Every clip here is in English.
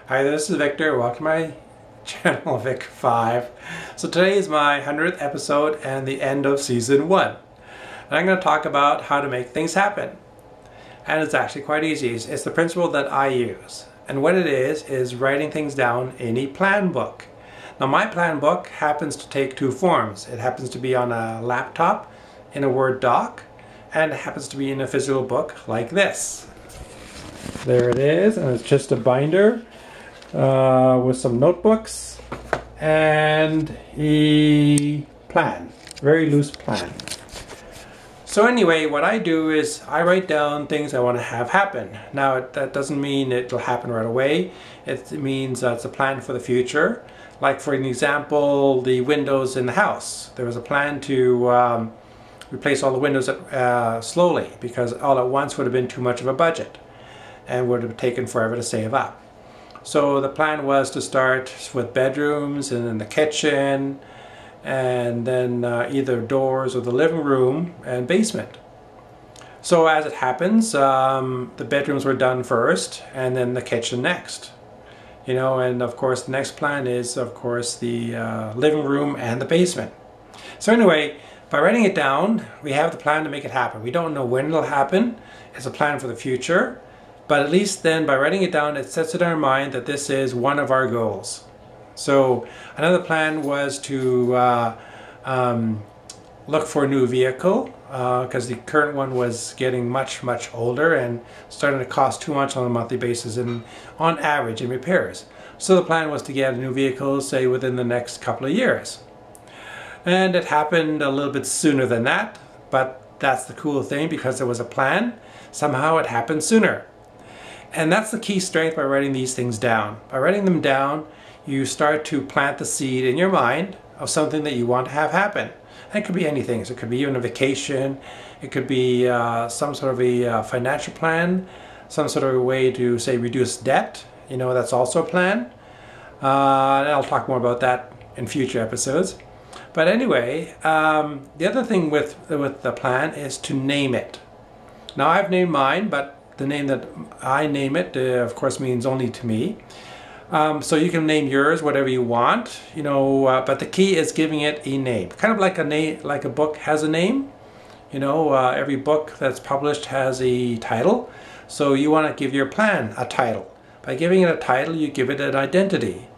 Hi, this is Victor. Welcome to my channel, Vic5. So today is my 100th episode and the end of season 1. And I'm going to talk about how to make things happen. And it's actually quite easy. It's the principle that I use. And what it is writing things down in a plan book. Now my plan book happens to take two forms. It happens to be on a laptop, in a Word doc, and it happens to be in a physical book like this. There it is, and it's just a binder with some notebooks and a plan, very loose plan. So anyway, what I do is I write down things I want to have happen. Now that doesn't mean it'll happen right away. It means it's a plan for the future. Like for an example, the windows in the house. There was a plan to replace all the windows slowly, because all at once would have been too much of a budget and would have taken forever to save up. So the plan was to start with bedrooms and then the kitchen and then either doors or the living room and basement. So as it happens, the bedrooms were done first and then the kitchen next. You know, and of course the next plan is of course the living room and the basement. So anyway, by writing it down, we have the plan to make it happen. We don't know when it'll happen. It's a plan for the future. But at least then by writing it down, it sets it in our mind that this is one of our goals. So another plan was to look for a new vehicle because the current one was getting much older and starting to cost too much on a monthly basis and on average in repairs. So the plan was to get a new vehicle, say within the next couple of years. And it happened a little bit sooner than that, but that's the cool thing, because there was a plan. Somehow it happened sooner. And that's the key strength by writing these things down. By writing them down, you start to plant the seed in your mind of something that you want to have happen. And it could be anything. So it could be even a vacation. It could be some sort of a financial plan, some sort of a way to, say, reduce debt. You know, that's also a plan. And I'll talk more about that in future episodes. But anyway, the other thing with the plan is to name it. Now I've named mine, but the name that I name it, of course, means only to me. So you can name yours whatever you want, you know. But the key is giving it a name, kind of like a book has a name. You know, every book that's published has a title. So you want to give your plan a title. By giving it a title, you give it an identity,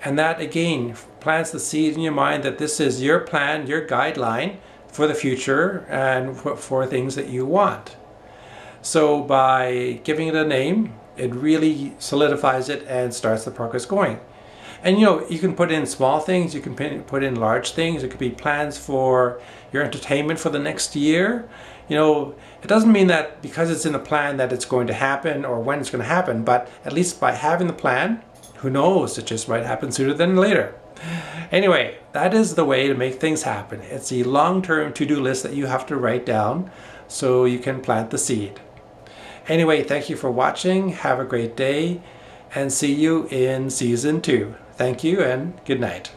and that again plants the seed in your mind that this is your plan, your guideline for the future and for things that you want. So by giving it a name, it really solidifies it and starts the progress going. And you know, you can put in small things, you can put in large things. It could be plans for your entertainment for the next year. You know, it doesn't mean that because it's in the plan that it's going to happen or when it's going to happen, but at least by having the plan, who knows, it just might happen sooner than later. Anyway, that is the way to make things happen. It's a long-term to-do list that you have to write down so you can plant the seed. Anyway, thank you for watching. Have a great day and see you in season 2. Thank you and good night.